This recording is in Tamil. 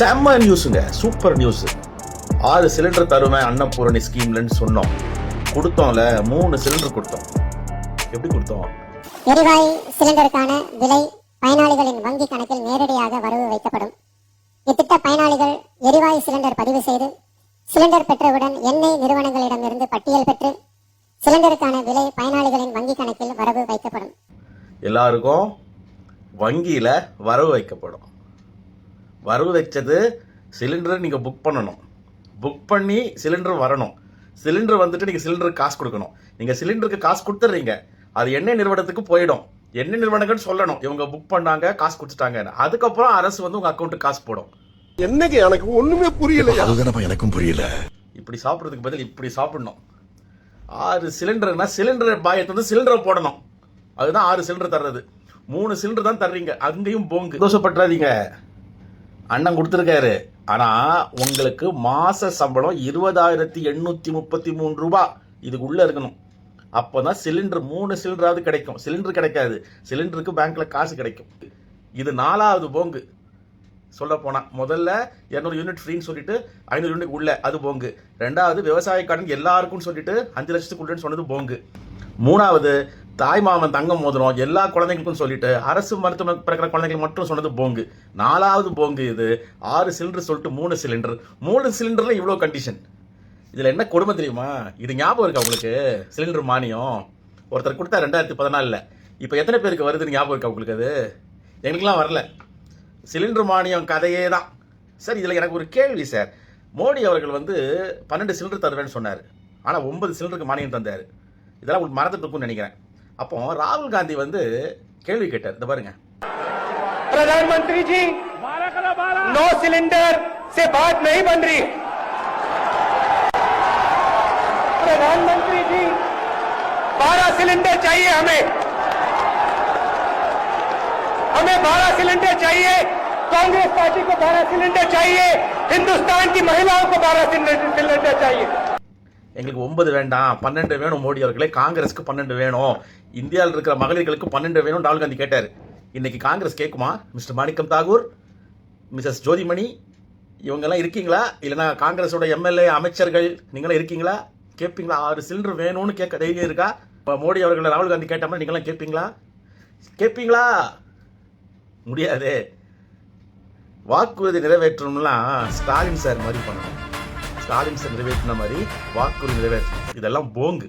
செம்ம நியூஸுங்க, சூப்பர் நியூஸ். 6 சிலிண்டர் தருவேன் அன்னபூரணி ஸ்கீம்லன்னு சொன்னோம், கொடுத்தோம்ல. 3 சிலிண்டர் கொடுத்தோம். எப்படி கொடுத்தோம்? எரிவாயு சிலிண்டருக்கான விலை பயனாளிகளின் வங்கி கணக்கில் நேரடியாக வரவு வைக்கப்படும். இத்திட்ட பயனாளிகள் எரிவாயு சிலிண்டர் பதிவு செய்து சிலிண்டர் பெற்றவுடன் எண்ணெய் நிறுவனங்களிடமிருந்து பட்டியல் பெற்று சிலிண்டருக்கான விலை பயனாளிகளின் வங்கி கணக்கில் வரவு வைக்கப்படும். எல்லாருக்கும் வங்கியில வரவு வைக்கப்படும். வரவு வச்சது சிலிண்டர் நீங்க புக் பண்ணணும். புக் பண்ணி சிலிண்டர் வரணும். சிலிண்டர் வந்துட்டு நீங்க சிலிண்டருக்கு காசு கொடுக்கணும். நீங்க சிலிண்டருக்கு காசு கொடுத்துறீங்க, அது எண்ணெய் நிறுவனத்துக்கு போயிடும். எண்ணெய் நிறுவனங்கள் சொல்லணும் இவங்க புக் பண்ணாங்க, காசு கொடுத்துட்டாங்க. அதுக்கப்புறம் அரசு வந்து உங்க அக்கௌண்ட்டுக்கு காசு போடும். என்னங்க எனக்கு ஒண்ணுமே புரியல. அதுதானப்பா எனக்கும் புரியல. இப்படி சாப்பிடுறதுக்கு பதில் இப்படி சாப்பிடணும். 6 சிலிண்டர்னா சிலிண்டர் பாயத்தை வந்து சிலிண்டரை போடணும். அதுதான் 6 சிலிண்டர் தர்றது. 3 சிலிண்டர் தான் தர்றீங்க, அங்கேயும் போங்கு. சந்தோஷப்பட்டுறாதீங்க, அண்ணன் கொடுத்துருக்காரு. ஆனா உங்களுக்கு மாச சம்பளம் 20,833 ரூபாய் இதுக்கு உள்ள இருக்கணும். அப்பதான் சிலிண்டர் 3 சிலிண்டராவது கிடைக்கும். சிலிண்டர் கிடைக்காது, சிலிண்டருக்கு பேங்க்ல காசு கிடைக்கும். இது 4வது போங்கு. சொல்ல போனா முதல்ல 200 யூனிட் ஃப்ரீன்னு சொல்லிட்டு 500 யூனிட் உள்ள, அது போங்கு. 2வது விவசாய கடன் எல்லாருக்கும் சொல்லிட்டு 5 லட்சத்துக்கு உள்ளன்னு சொன்னது போங்கு. 3வது தாய் மாமன் தங்கம் மோதிரம் எல்லா குழந்தைங்களுக்கும் சொல்லிட்டு அரசு மருத்துவமனை பிறக்கிற குழந்தைங்களுக்கு மட்டும் சொன்னது போங்கு. 4வது போங்கு இது. 6 சிலிண்டர் சொல்லிட்டு 3 சிலிண்டர். 3 சிலிண்டர்ல இவ்வளவு கண்டிஷன். இதுல என்ன கொடுமை தெரியுமா? இது ஞாபகம் இருக்கா உங்களுக்கு? சிலிண்டர் மானியம் ஒருத்தர் கொடுத்தா 2014. இப்ப எத்தனை பேருக்கு வருதுன்னு ஞாபகம் இருக்கா உங்களுக்கு? அது எங்களுக்கெல்லாம் வரல. சிலிண்டர் மானியம் கதையே தான். சார், இதுல எனக்கு ஒரு கேள்வி சார். மோடி அவர்கள் வந்து 12 சிலிண்டர் தருவேன்னு சொன்னார், ஆனா 9 சிலிண்டருக்கு மானியம் தந்தாரு. இதெல்லாம் உங்களுக்கு மறந்துட்டு இருக்கும்னு நினைக்கிறேன். அப்போ ராகுல் காந்தி வந்து கேள்வி கேட்டார். இத பாருங்க. प्रधानमंत्री जी 9 सिलेंडर से बात नहीं बन रही। प्रधानमंत्री जी 12 सिलेंडर चाहिए हमें 12 सिलेंडर चाहिए। कांग्रेस पार्टी को 12 सिलेंडर चाहिए। हिंदुस्तान की महिलाओं को 12 सिलेंडर चाहिए। எங்களுக்கு 9 வேண்டாம், 12 வேணும். மோடி அவர்களே, காங்கிரஸ்க்கு 12 வேணும், இந்தியாவில் இருக்கிற மகளிர்களுக்கு 12 வேணும் ராகுல் காந்தி கேட்டார். இன்னைக்கு காங்கிரஸ் கேட்குமா? மிஸ்டர் மாணிக்கம் தாகூர், மிஸ்ஸஸ் ஜோதிமணி, இவங்கெல்லாம் இருக்கீங்களா? இல்லைன்னா காங்கிரஸோட எம்எல்ஏ அமைச்சர்கள் நீங்களாம் இருக்கீங்களா? கேட்பீங்களா? 6 சிலிண்டர் வேணும்னு கேட்க தைரியம் இருக்கா? மோடி அவர்களை ராகுல் காந்தி கேட்டோம்னா நீங்களாம் கேட்பீங்களா? முடியாதே. வாக்குறுதி நிறைவேற்றணும்லாம் ஸ்டாலின் சார் மாதிரி பண்ணணும். ஸ்டாலின் சார் நிறைவேற்றின மாதிரி வாக்குறுதி நிறைவேற்றணும். இதெல்லாம் போங்கு.